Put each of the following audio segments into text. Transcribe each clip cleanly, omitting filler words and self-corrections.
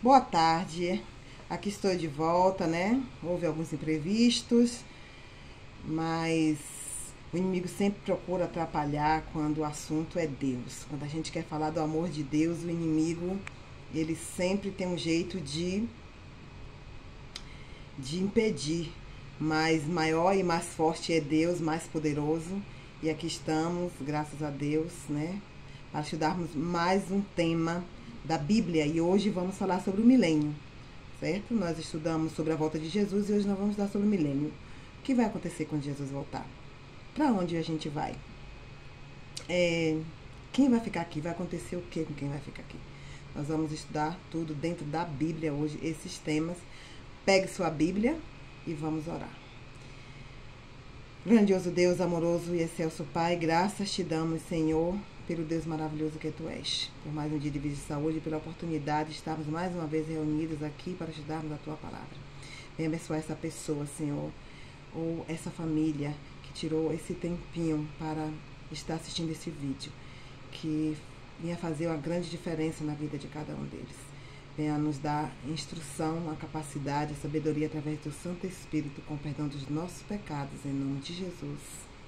Boa tarde, aqui estou de volta, né? Houve alguns imprevistos, mas o inimigo sempre procura atrapalhar quando o assunto é Deus. Quando a gente quer falar do amor de Deus, o inimigo, ele sempre tem um jeito de impedir. Mas maior e mais forte é Deus, mais poderoso. E aqui estamos, graças a Deus, né? Para estudarmos mais um tema da Bíblia. E hoje vamos falar sobre o milênio, certo? Nós estudamos sobre a volta de Jesus e hoje nós vamos estudar sobre o milênio. O que vai acontecer quando Jesus voltar? Para onde a gente vai? Quem vai ficar aqui? Vai acontecer o que com quem vai ficar aqui? Nós vamos estudar tudo dentro da Bíblia hoje, esses temas. Pegue sua Bíblia e vamos orar. Grandioso Deus, amoroso e excelso Pai, graças te damos, Senhor, pelo Deus maravilhoso que Tu és, por mais um dia de vida de saúde e pela oportunidade de estarmos mais uma vez reunidos aqui para estudarmos a Tua palavra. Venha abençoar essa pessoa, Senhor, ou essa família que tirou esse tempinho para estar assistindo esse vídeo, que venha fazer uma grande diferença na vida de cada um deles. Venha nos dar instrução, a capacidade, a sabedoria através do Santo Espírito, com perdão dos nossos pecados, em nome de Jesus.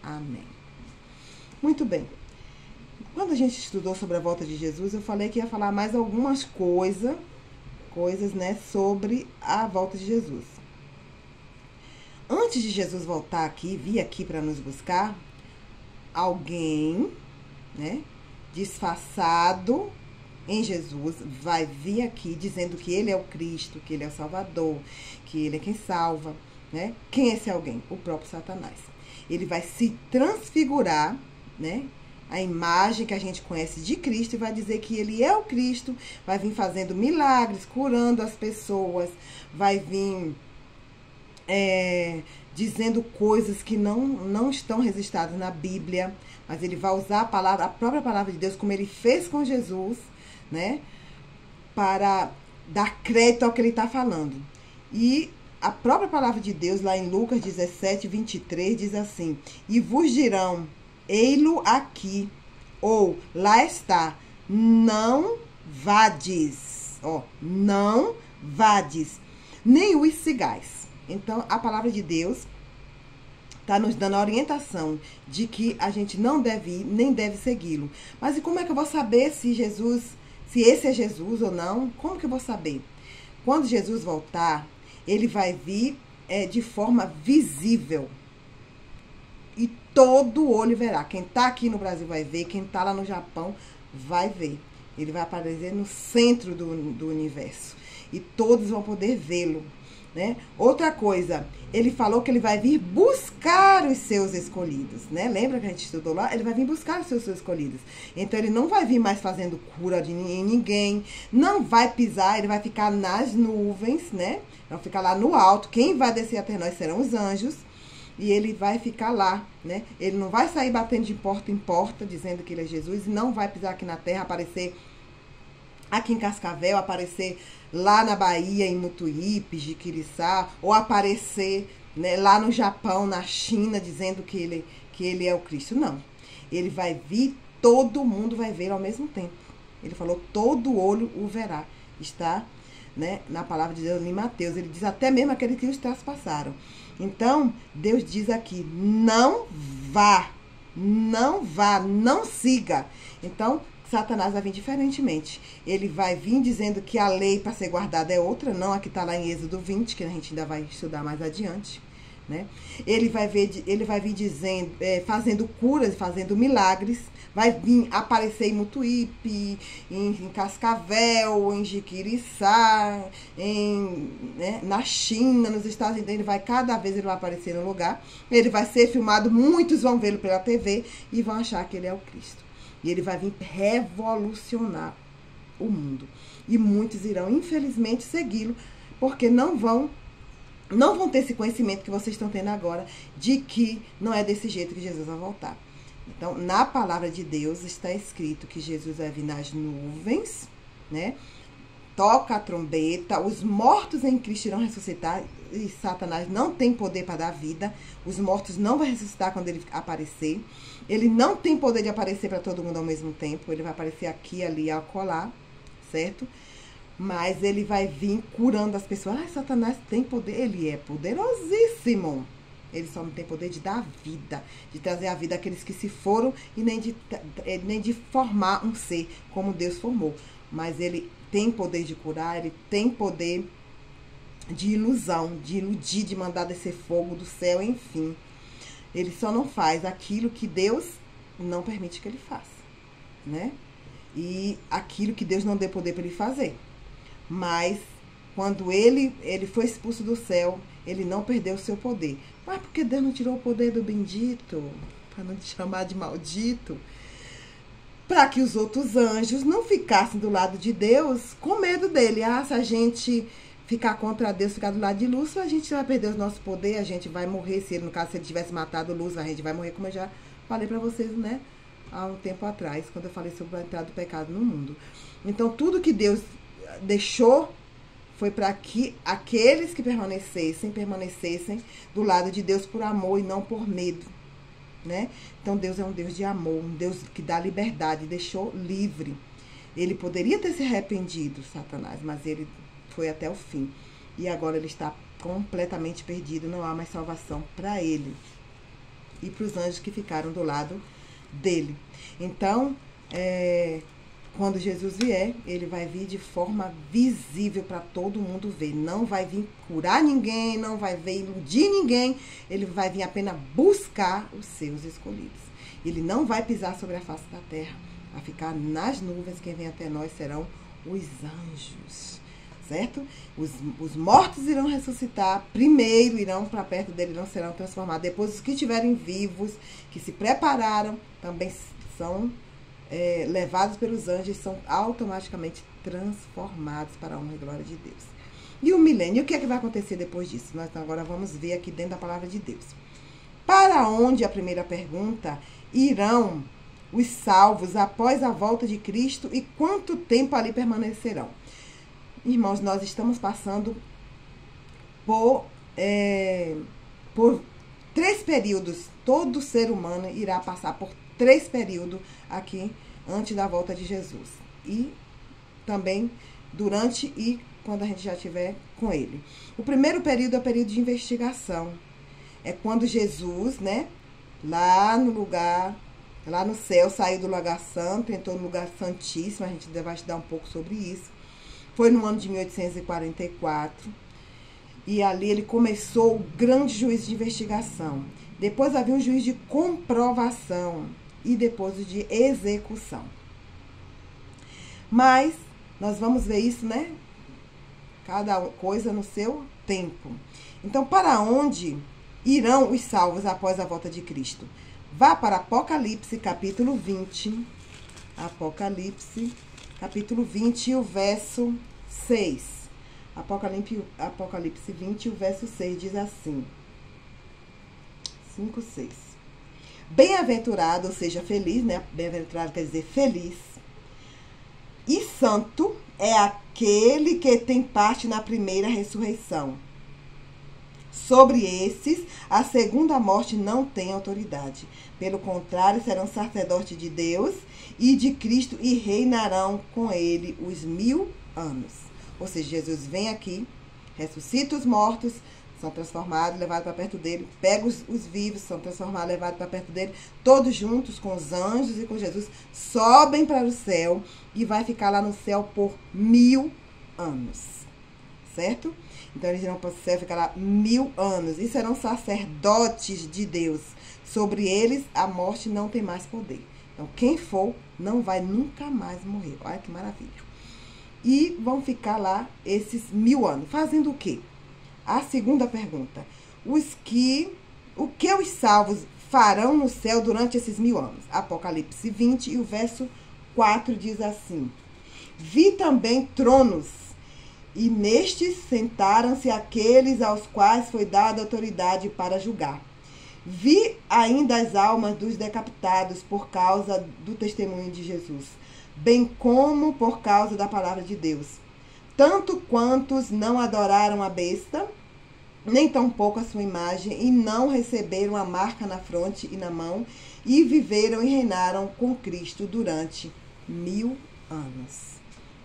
Amém. Muito bem. Quando a gente estudou sobre a volta de Jesus, eu falei que ia falar mais algumas coisas, né, sobre a volta de Jesus. Antes de Jesus voltar aqui, vir aqui para nos buscar, alguém, né, disfarçado em Jesus, vai vir aqui dizendo que ele é o Cristo, que ele é o Salvador, que ele é quem salva, né? Quem é esse alguém? O próprio Satanás. Ele vai se transfigurar, né? A imagem que a gente conhece de Cristo e vai dizer que ele é o Cristo, vai vir fazendo milagres, curando as pessoas, vai vir dizendo coisas que não estão registradas na Bíblia, mas ele vai usar a própria palavra de Deus, como ele fez com Jesus, né, para dar crédito ao que ele está falando. E a própria palavra de Deus, lá em Lucas 17, 23, diz assim: e vos dirão, ei-lo aqui, ou lá está, não vades, não vades, nem os sigais. Então, a palavra de Deus está nos dando a orientação de que a gente não deve ir, nem deve segui-lo. Mas e como é que eu vou saber se esse é Jesus ou não? Como que eu vou saber? Quando Jesus voltar, ele vai vir de forma visível. E todo olho verá. Quem está aqui no Brasil vai ver, quem está lá no Japão vai ver. Ele vai aparecer no centro do universo. E todos vão poder vê-lo, né? Outra coisa, ele falou que ele vai vir buscar os seus escolhidos, né? Lembra que a gente estudou lá? Ele vai vir buscar os seus escolhidos. Então, ele não vai vir mais fazendo cura de ninguém, não vai pisar, ele vai ficar nas nuvens, né? Vai ficar lá no alto. Quem vai descer até nós serão os anjos. E ele vai ficar lá, né? Ele não vai sair batendo de porta em porta, dizendo que ele é Jesus, e não vai pisar aqui na terra, aparecer aqui em Cascavel, aparecer lá na Bahia, em Mutuípe, Jiquiriçá, ou aparecer, né, lá no Japão, na China, dizendo que ele é o Cristo. Não. Ele vai vir, todo mundo vai ver ao mesmo tempo. Ele falou, todo olho o verá. Está, né, na palavra de Deus em Mateus. Ele diz até mesmo aqueles que os traspassaram. Então, Deus diz aqui, não vá, não siga. Então, Satanás vai vir diferentemente. Ele vai vir dizendo que a lei para ser guardada é outra, não a que está lá em Êxodo 20, que a gente ainda vai estudar mais adiante, né? Ele vai vir dizendo, fazendo curas, fazendo milagres, vai vir aparecer em Mutuípe, em Cascavel, em Jiquiriçá, né, na China, nos Estados Unidos. Cada vez ele vai aparecer no lugar, ele vai ser filmado, muitos vão vê-lo pela TV e vão achar que ele é o Cristo. E ele vai vir revolucionar o mundo. E muitos irão, infelizmente, segui-lo, porque não vão ter esse conhecimento que vocês estão tendo agora, de que não é desse jeito que Jesus vai voltar. Então, na palavra de Deus está escrito que Jesus vai vir nas nuvens, né? Toca a trombeta, os mortos em Cristo irão ressuscitar, e Satanás não tem poder para dar vida, os mortos não vão ressuscitar quando ele aparecer, ele não tem poder de aparecer para todo mundo ao mesmo tempo, ele vai aparecer aqui, ali, acolá, certo? Mas ele vai vir curando as pessoas. Ah, Satanás tem poder. Ele é poderosíssimo. Ele só não tem poder de dar vida, de trazer a vida àqueles que se foram e nem de formar um ser como Deus formou. Mas ele tem poder de curar, ele tem poder de ilusão, de iludir, de mandar descer fogo do céu, enfim. Ele só não faz aquilo que Deus não permite que ele faça, né? E aquilo que Deus não deu poder para ele fazer. Mas quando ele foi expulso do céu, ele não perdeu o seu poder. Mas por que Deus não tirou o poder do bendito? Para não te chamar de maldito. Para que os outros anjos não ficassem do lado de Deus com medo dele. Ah, se a gente ficar contra Deus, ficar do lado de Lúcifer, a gente vai perder o nosso poder, a gente vai morrer. Se ele, no caso, se ele tivesse matado Lúcifer, a gente vai morrer, como eu já falei para vocês, né? Há um tempo atrás, quando eu falei sobre a entrada do pecado no mundo. Então, tudo que Deus deixou foi para que aqueles que permanecessem do lado de Deus por amor e não por medo, né? Então Deus é um Deus de amor, um Deus que dá liberdade, deixou livre. Ele poderia ter se arrependido, Satanás, mas ele foi até o fim. E agora ele está completamente perdido, não há mais salvação para ele e para os anjos que ficaram do lado dele. Então, quando Jesus vier, ele vai vir de forma visível para todo mundo ver. Não vai vir curar ninguém, não vai vir iludir ninguém. Ele vai vir apenas buscar os seus escolhidos. Ele não vai pisar sobre a face da terra, vai ficar nas nuvens. Quem vem até nós serão os anjos, certo? Os mortos irão ressuscitar primeiro, irão para perto dele, não serão transformados. Depois, os que estiverem vivos, que se prepararam, também são levados pelos anjos, são automaticamente transformados para a honra e glória de Deus. E o milênio, o que é que vai acontecer depois disso? Nós agora vamos ver aqui dentro da palavra de Deus. Para onde, a primeira pergunta, irão os salvos após a volta de Cristo e quanto tempo ali permanecerão? Irmãos, nós estamos passando por 3 períodos. Todo ser humano irá passar por 3 períodos aqui antes da volta de Jesus. E também durante e quando a gente já estiver com ele. O primeiro período é o período de investigação. É quando Jesus, né, lá no céu, saiu do lugar santo, entrou no lugar santíssimo. A gente vai estudar um pouco sobre isso. Foi no ano de 1844. E ali ele começou o grande juízo de investigação. Depois havia um juízo de comprovação. E depois o de execução. Mas nós vamos ver isso, né? Cada coisa no seu tempo. Então, para onde irão os salvos após a volta de Cristo? Vá para Apocalipse, capítulo 20. Apocalipse, capítulo 20, o verso 6. Apocalipse 20, o verso 6 diz assim. 5, 6. Bem-aventurado, ou seja, feliz, né? Bem-aventurado quer dizer feliz. E santo é aquele que tem parte na primeira ressurreição. Sobre esses, a segunda morte não tem autoridade. Pelo contrário, serão sacerdotes de Deus e de Cristo e reinarão com ele os 1000 anos. Ou seja, Jesus vem aqui, ressuscita os mortos, são transformados, levados para perto dele, pega os vivos, são transformados, levados para perto dele, todos juntos com os anjos e com Jesus, sobem para o céu e vai ficar lá no céu por 1000 anos, certo? Então eles irão para o céu, ficar lá 1000 anos e serão sacerdotes de Deus. Sobre eles a morte não tem mais poder. Então quem for não vai nunca mais morrer. Olha que maravilha. E vão ficar lá esses 1000 anos. Fazendo o quê? A segunda pergunta. O que os salvos farão no céu durante esses 1000 anos? Apocalipse 20 e o verso 4 diz assim. Vi também tronos, e nestes sentaram-se aqueles aos quais foi dada autoridade para julgar. Vi ainda as almas dos decapitados por causa do testemunho de Jesus, bem como por causa da palavra de Deus. Tanto quantos não adoraram a besta, nem tampouco a sua imagem, e não receberam a marca na fronte e na mão, e viveram e reinaram com Cristo durante 1000 anos.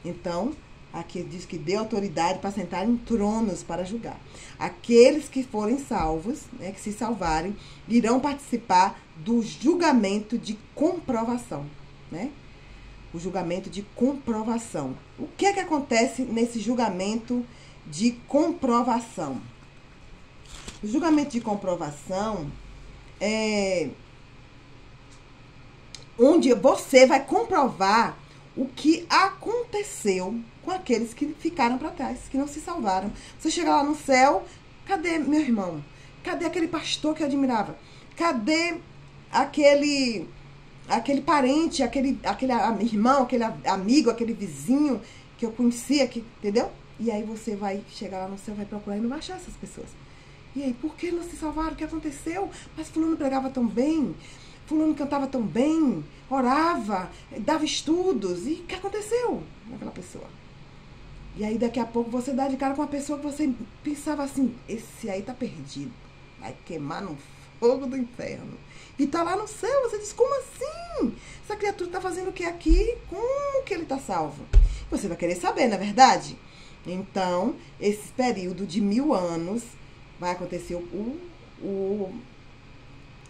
Então, Aqui diz que deu autoridade para sentar em tronos para julgar. Aqueles que forem salvos, né, que se salvarem, irão participar do julgamento de comprovação, né? O julgamento de comprovação. O que é que acontece nesse julgamento de comprovação? O julgamento de comprovação é onde você vai comprovar o que aconteceu com aqueles que ficaram para trás, que não se salvaram. Você chega lá no céu, cadê meu irmão? Cadê aquele pastor que eu admirava? Cadê aquele parente, aquele irmão, aquele amigo, aquele vizinho que eu conhecia, entendeu? E aí você vai chegar lá no céu, vai procurar e não vai achar essas pessoas. E aí, por que não se salvaram? O que aconteceu? Mas fulano pregava tão bem, fulano cantava tão bem, orava, dava estudos. E o que aconteceu naquela pessoa? E aí, daqui a pouco, você dá de cara com uma pessoa que você pensava assim, esse aí tá perdido, vai queimar no fogo do inferno. E tá lá no céu, você diz, como assim? Essa criatura tá fazendo o que aqui? Como que ele tá salvo? Você vai querer saber, não é verdade? Então, esse período de 1000 anos, vai acontecer o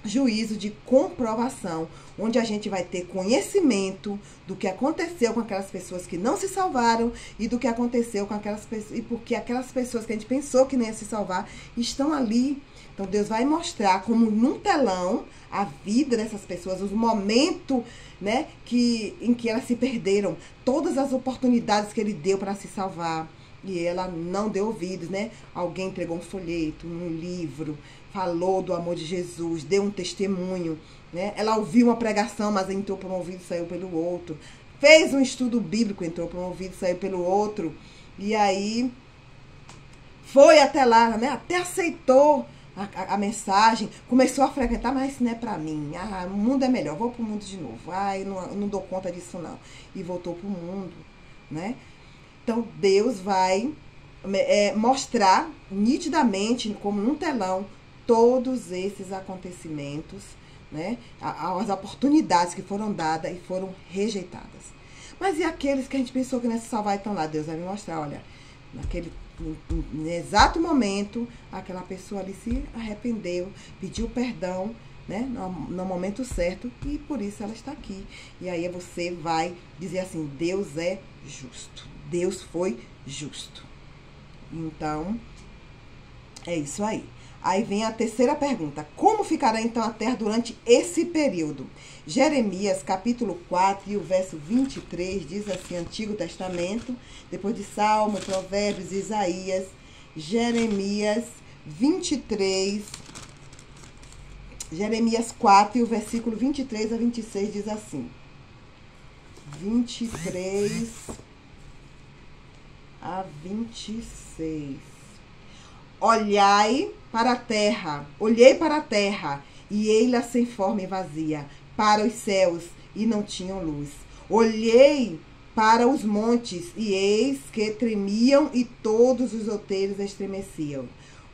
juízo de comprovação, onde a gente vai ter conhecimento do que aconteceu com aquelas pessoas que não se salvaram e do que aconteceu com aquelas pessoas, e porque aquelas pessoas que a gente pensou que nem ia se salvar estão ali. Então Deus vai mostrar como num telão a vida dessas pessoas, os momentos, né, em que elas se perderam, todas as oportunidades que ele deu para se salvar. E ela não deu ouvidos, né? Alguém entregou um folheto, um livro, falou do amor de Jesus, deu um testemunho, né? Ela ouviu uma pregação, mas entrou por um ouvido e saiu pelo outro. Fez um estudo bíblico, entrou por um ouvido e saiu pelo outro. E aí foi até lá, né? Até aceitou a mensagem, começou a frequentar, mas isso não é pra mim. Ah, o mundo é melhor, vou pro mundo de novo. Ah, eu não dou conta disso não. E voltou pro mundo, né? Então, Deus vai mostrar nitidamente, como num telão, todos esses acontecimentos, né? As oportunidades que foram dadas e foram rejeitadas. Mas e aqueles que a gente pensou que não ia se salvar e estão lá? Deus vai me mostrar, olha, no exato momento, aquela pessoa ali se arrependeu, pediu perdão, né, no momento certo, e por isso ela está aqui. E aí você vai dizer assim, Deus é justo. Deus foi justo. Então, é isso aí. Aí vem a terceira pergunta. Como ficará então a terra durante esse período? Jeremias, capítulo 4, e o verso 23, diz assim, Antigo Testamento, depois de Salmo, Provérbios, Isaías, Jeremias 23, Jeremias 4, e o versículo 23 a 26 diz assim. 23 a 26. Olhei para a terra, e ei-la sem forma e vazia, para os céus, e não tinham luz. Olhei para os montes, e eis que tremiam, e todos os outeiros estremeciam.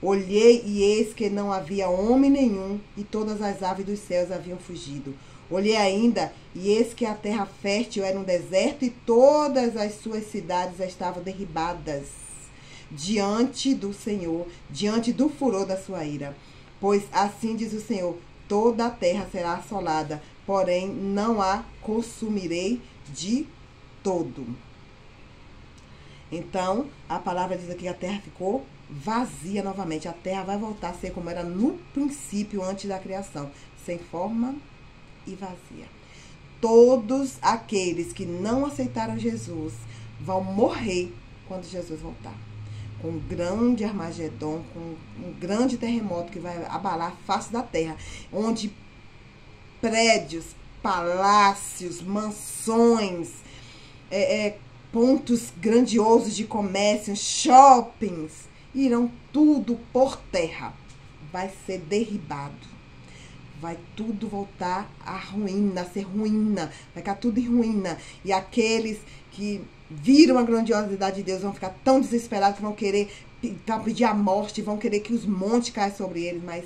Olhei, e eis que não havia homem nenhum, e todas as aves dos céus haviam fugido. Olhei ainda, e eis que a terra fértil era um deserto, e todas as suas cidades estavam derribadas diante do Senhor, diante do furor da sua ira. Pois assim diz o Senhor, toda a terra será assolada, porém não a consumirei de todo. Então, a palavra diz aqui que a terra ficou vazia novamente. A terra vai voltar a ser como era no princípio, antes da criação, sem forma e vazia. Todos aqueles que não aceitaram Jesus vão morrer quando Jesus voltar. Com um grande Armagedon, com um grande terremoto que vai abalar a face da terra, onde prédios, palácios, mansões, pontos grandiosos de comércio, shoppings, irão tudo por terra. Vai ser derribado. Vai tudo voltar à ruína, a ser ruína. Vai ficar tudo em ruína. E aqueles que viram a grandiosidade de Deus vão ficar tão desesperados que vão querer pedir a morte, vão querer que os montes caiam sobre eles, mas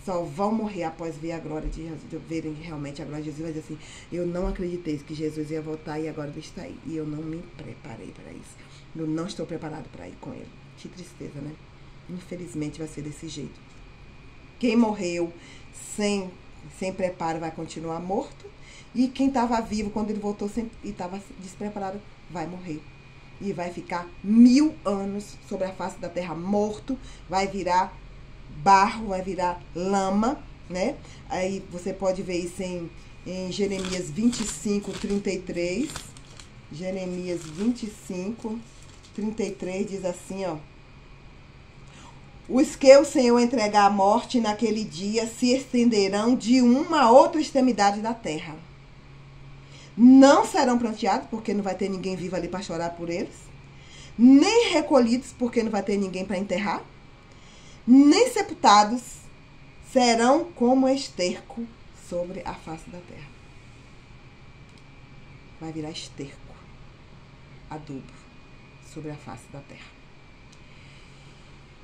só vão morrer após ver a glória de Jesus, verem realmente a glória de Jesus. Vai dizer assim, eu não acreditei que Jesus ia voltar e agora ele está aí. E eu não me preparei para isso. Eu não estou preparado para ir com ele. Que tristeza, né? Infelizmente vai ser desse jeito. Quem morreu sem preparo vai continuar morto. E quem estava vivo, quando ele voltou e estava despreparado, vai morrer. E vai ficar 1000 anos sobre a face da terra morto. Vai virar barro, vai virar lama, né? Aí você pode ver isso em Jeremias 25, 33. Jeremias 25, 33 diz assim, ó. Os que o Senhor entregar à morte naquele dia se estenderão de uma a outra extremidade da terra. Não serão pranteados, porque não vai ter ninguém vivo ali para chorar por eles. Nem recolhidos, porque não vai ter ninguém para enterrar. Nem sepultados, serão como esterco sobre a face da terra. Vai virar esterco, adubo, sobre a face da terra.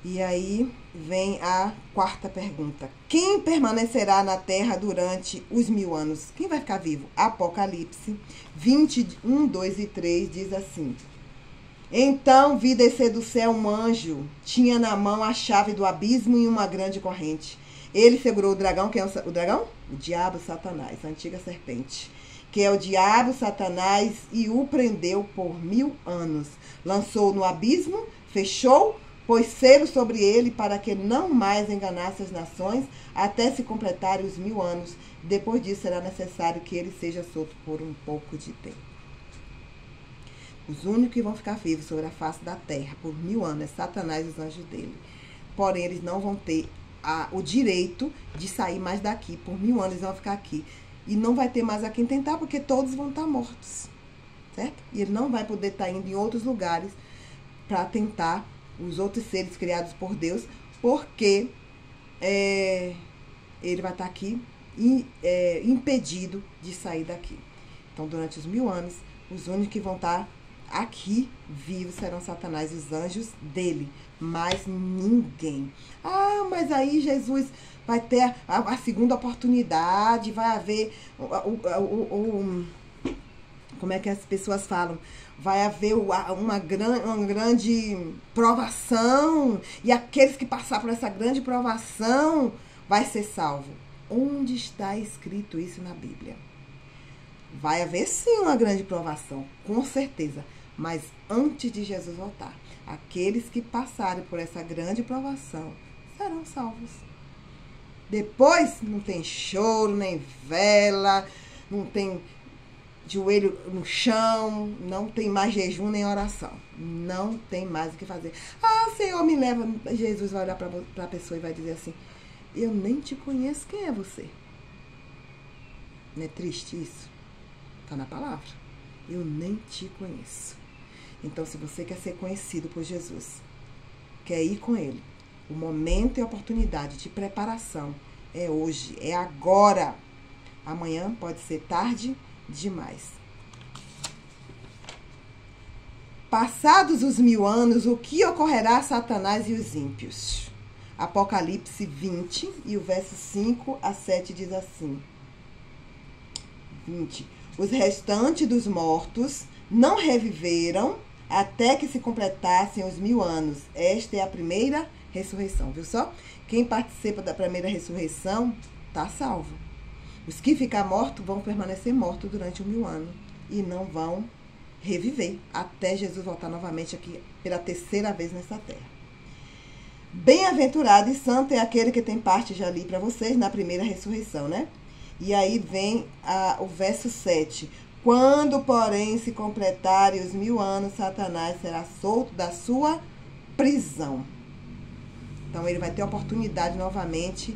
E aí vem a quarta pergunta. Quem permanecerá na terra durante os 1000 anos? Quem vai ficar vivo? Apocalipse 21, 2 e 3 diz assim. Então vi descer do céu um anjo, tinha na mão a chave do abismo e uma grande corrente. Ele segurou o dragão, quem é o dragão? O diabo, Satanás, a antiga serpente. Que é o diabo, Satanás, e o prendeu por 1000 anos. Lançou no abismo, fechou, pôs selo sobre ele para que não mais enganasse as nações até se completarem os 1000 anos. Depois disso será necessário que ele seja solto por um pouco de tempo. Os únicos que vão ficar vivos sobre a face da terra por 1000 anos é Satanás e os anjos dele. Porém, eles não vão ter o direito de sair mais daqui. Por 1000 anos eles vão ficar aqui. E não vai ter mais a quem tentar, porque todos vão estar mortos. Certo? E ele não vai poder estar indo em outros lugares para tentar os outros seres criados por Deus, porque ele vai estar aqui impedido de sair daqui. Então, durante os 1000 anos, os únicos que vão estar aqui vivos serão Satanás e os anjos dele. Mais ninguém. Ah, mas aí Jesus vai ter a segunda oportunidade, vai haver como é que as pessoas falam? Vai haver uma grande provação, e aqueles que passar por essa grande provação vai ser salvo. Onde está escrito isso na Bíblia? Vai haver sim uma grande provação, com certeza. Mas antes de Jesus voltar, aqueles que passarem por essa grande provação serão salvos. Depois não tem choro, nem vela, não tem joelho no chão, não tem mais jejum nem oração. Não tem mais o que fazer. Ah, Senhor, me leva. Jesus vai olhar para a pessoa e vai dizer assim: eu nem te conheço, quem é você? Não é triste isso? Está na palavra. Eu nem te conheço. Então, se você quer ser conhecido por Jesus, quer ir com ele, o momento e a oportunidade de preparação é hoje, é agora. Amanhã pode ser tarde demais. Passados os 1000 anos, o que ocorrerá a Satanás e os ímpios? Apocalipse 20, e o verso 5 a 7 diz assim. 20. Os restantes dos mortos não reviveram até que se completassem os 1000 anos. Esta é a primeira ressurreição, viu só? Quem participa da primeira ressurreição está salvo. Os que ficar mortos vão permanecer mortos durante 1000 anos e não vão reviver até Jesus voltar novamente aqui pela terceira vez nessa terra. Bem-aventurado e santo é aquele que tem parte, já li para vocês, na primeira ressurreição, né? E aí vem o verso 7. Quando, porém, se completarem os 1000 anos, Satanás será solto da sua prisão. Então, ele vai ter a oportunidade novamente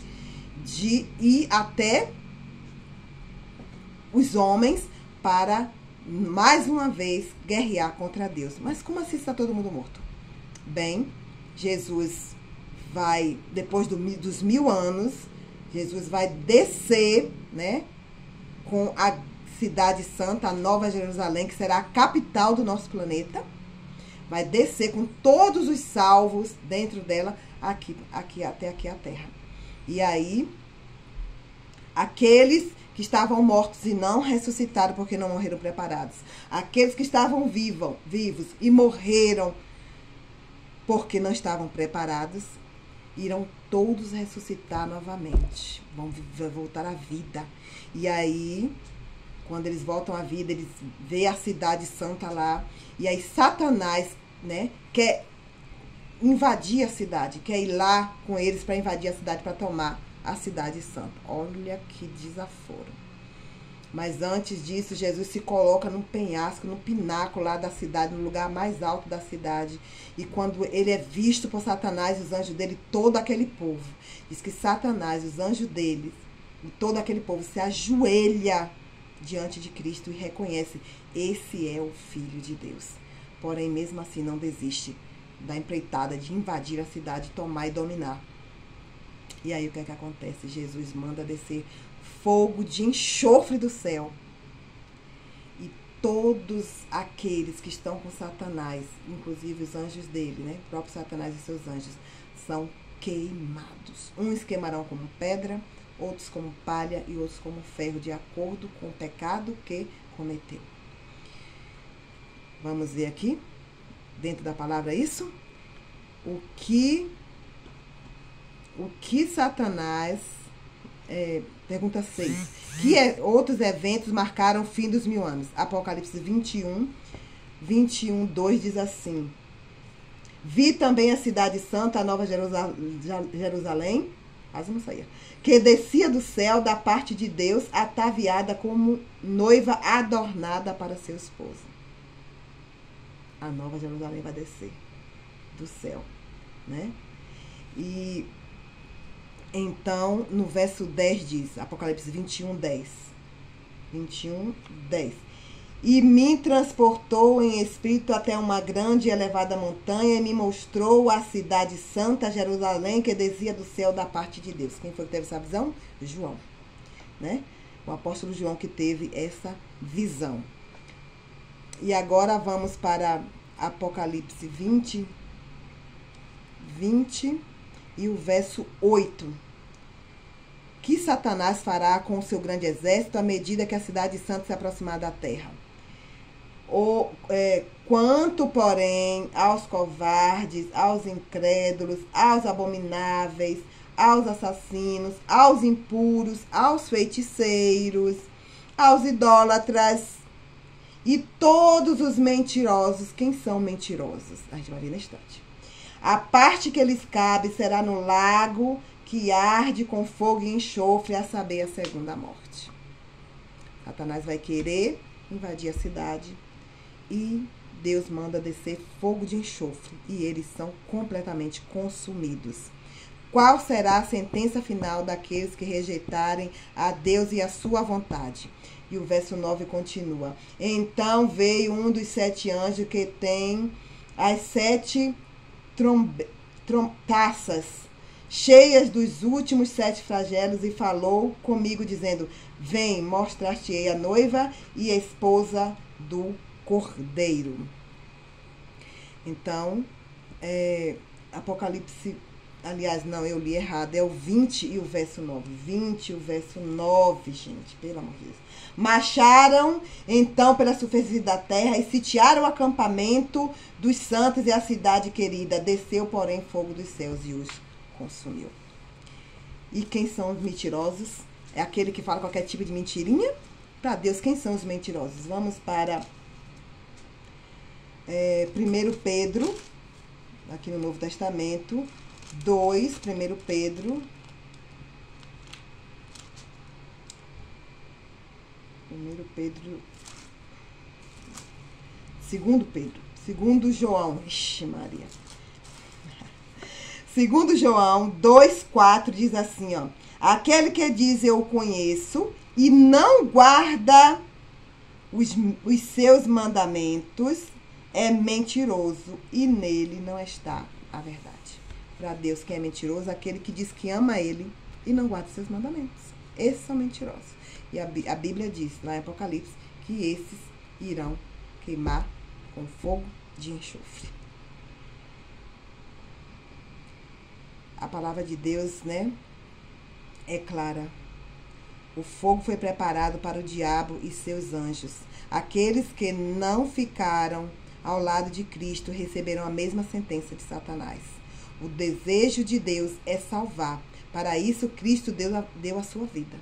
de ir até os homens para, mais uma vez, guerrear contra Deus. Mas como assim está todo mundo morto? Bem, Jesus vai, depois dos 1000 anos, Jesus vai descer, né, com a cidade santa, a Nova Jerusalém, que será a capital do nosso planeta. Vai descer com todos os salvos dentro dela, até aqui a terra. E aí, aqueles que estavam mortos e não ressuscitaram porque não morreram preparados. Aqueles que estavam vivos e morreram porque não estavam preparados, irão todos ressuscitar novamente. Vão voltar à vida. E aí, quando eles voltam à vida, eles veem a cidade santa lá. E aí Satanás, né, quer invadir a cidade, quer ir lá com eles para invadir a cidade, para tomar a cidade santa. Olha que desaforo. Mas antes disso, Jesus se coloca num penhasco, no pináculo lá da cidade, no lugar mais alto da cidade. E quando ele é visto por Satanás, os anjos dele, todo aquele povo. Diz que Satanás, os anjos dele, e todo aquele povo se ajoelha diante de Cristo e reconhece: esse é o Filho de Deus. Porém, mesmo assim, não desiste da empreitada de invadir a cidade, tomar e dominar. E aí o que é que acontece? Jesus manda descer fogo de enxofre do céu. E todos aqueles que estão com Satanás, inclusive os anjos dele, né? O próprio Satanás e seus anjos, são queimados. Uns queimarão como pedra, outros como palha e outros como ferro, de acordo com o pecado que cometeu. Vamos ver aqui, dentro da palavra, isso? O que Satanás... pergunta 6. Que outros eventos marcaram o fim dos 1000 anos? Apocalipse 21, 2 diz assim: vi também a cidade santa, a nova Jerusalém, quase não saía, que descia do céu da parte de Deus, ataviada como noiva adornada para seu esposo. A nova Jerusalém vai descer do céu, né? E então, no verso 10 diz, Apocalipse 21, 10. E me transportou em espírito até uma grande e elevada montanha e me mostrou a cidade santa, Jerusalém, que descia do céu da parte de Deus. Quem foi que teve essa visão? João, né? O apóstolo João que teve essa visão. E agora vamos para Apocalipse 20 e o verso 8. Que Satanás fará com o seu grande exército à medida que a cidade santa se aproximar da terra? Quanto, porém, aos covardes, aos incrédulos, aos abomináveis, aos assassinos, aos impuros, aos feiticeiros, aos idólatras e todos os mentirosos. Quem são mentirosos? A gente vai ver na instante. A parte que lhes cabe será no lago que arde com fogo e enxofre, a saber, a segunda morte. Satanás vai querer invadir a cidade e Deus manda descer fogo de enxofre e eles são completamente consumidos. Qual será a sentença final daqueles que rejeitarem a Deus e a sua vontade? E o verso 9 continua. Então veio um dos 7 anjos que tem as 7 taças cheias dos últimos 7 flagelos e falou comigo dizendo: vem, mostrar-te-ei a noiva e a esposa do Cordeiro. Então, Apocalipse, aliás, não, eu li errado, é o 20 e o verso 9. 20 e o verso 9, gente, pelo amor de Deus. Marcharam, então, pela superfície da terra e sitiaram o acampamento dos santos e a cidade querida. Desceu, porém, fogo dos céus e os consumiu. E quem são os mentirosos? É aquele que fala qualquer tipo de mentirinha? Para Deus, quem são os mentirosos? Vamos para 1 Pedro, aqui no Novo Testamento, 2, 1 Pedro, 2 Pedro, 2 João, ixi Maria, 2 João 2,4 diz assim, ó: aquele que diz eu o conheço e não guarda os seus mandamentos é mentiroso e nele não está a verdade. Para Deus, quem é mentiroso? Aquele que diz que ama ele e não guarda os seus mandamentos. Esses são mentirosos. E a Bíblia diz, lá em Apocalipse, que esses irão queimar com fogo de enxofre. A palavra de Deus, né, é clara. O fogo foi preparado para o diabo e seus anjos. Aqueles que não ficaram ao lado de Cristo receberão a mesma sentença de Satanás. O desejo de Deus é salvar. Para isso, Cristo deu a sua vida.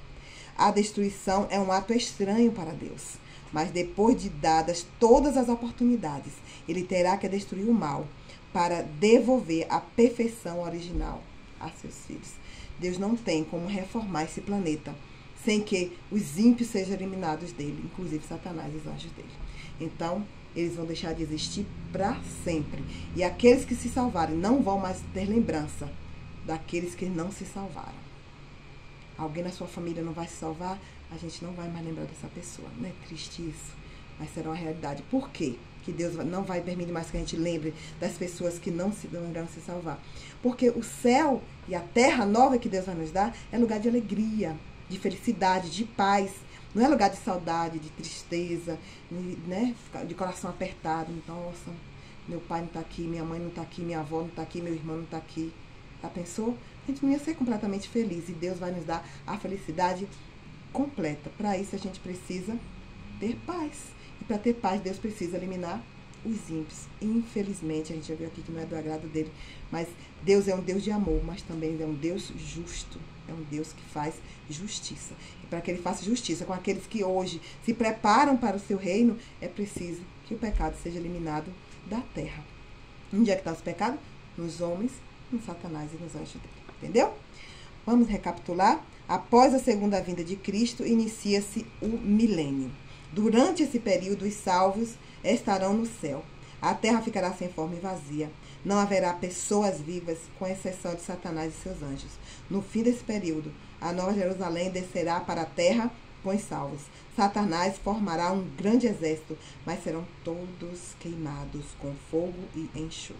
A destruição é um ato estranho para Deus. Mas depois de dadas todas as oportunidades, ele terá que destruir o mal para devolver a perfeição original a seus filhos. Deus não tem como reformar esse planeta sem que os ímpios sejam eliminados dele, inclusive Satanás e os anjos dele. Então, eles vão deixar de existir para sempre. E aqueles que se salvarem não vão mais ter lembrança daqueles que não se salvaram. Alguém na sua família não vai se salvar, a gente não vai mais lembrar dessa pessoa. Não é triste isso? Mas será uma realidade. Por quê? Que Deus não vai permitir mais que a gente lembre das pessoas que não irão se salvar. Porque o céu e a terra nova que Deus vai nos dar é lugar de alegria, de felicidade, de paz. Não é lugar de saudade, de tristeza, né? De coração apertado. Então, nossa, meu pai não está aqui, minha mãe não está aqui, minha avó não está aqui, meu irmão não está aqui. Já pensou? A gente não ia ser completamente feliz. E Deus vai nos dar a felicidade completa. Para isso, a gente precisa ter paz. E para ter paz, Deus precisa eliminar os ímpios. Infelizmente, a gente já viu aqui que não é do agrado dele. Mas Deus é um Deus de amor, mas também é um Deus justo. É um Deus que faz justiça. E para que ele faça justiça com aqueles que hoje se preparam para o seu reino, é preciso que o pecado seja eliminado da terra. Onde é que está os pecados? Nos homens, no Satanás e nos anjos dele. Entendeu? Vamos recapitular. Após a segunda vinda de Cristo, inicia-se o milênio. Durante esse período, os salvos estarão no céu. A terra ficará sem forma e vazia. Não haverá pessoas vivas, com exceção de Satanás e seus anjos. No fim desse período, a Nova Jerusalém descerá para a terra com os salvos. Satanás formará um grande exército, mas serão todos queimados com fogo e enxofre.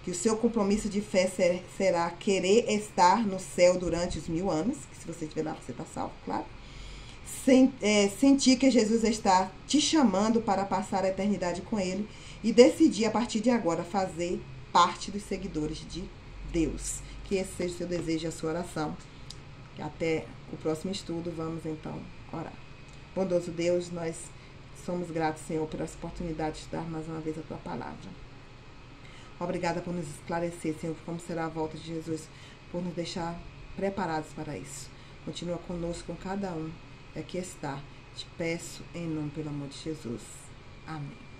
Que o seu compromisso de fé será querer estar no céu durante os 1000 anos, que se você estiver lá, você está salvo, claro. Sentir que Jesus está te chamando para passar a eternidade com ele e decidir a partir de agora fazer parte dos seguidores de Deus. Que esse seja o seu desejo e a sua oração. Até o próximo estudo, vamos então orar. Bondoso Deus, nós somos gratos, Senhor, por essa oportunidade de estudar mais uma vez a Tua Palavra. Obrigada por nos esclarecer, Senhor, como será a volta de Jesus, por nos deixar preparados para isso. Continua conosco, com cada um. Aqui está. Te peço em nome, pelo amor de Jesus. Amém.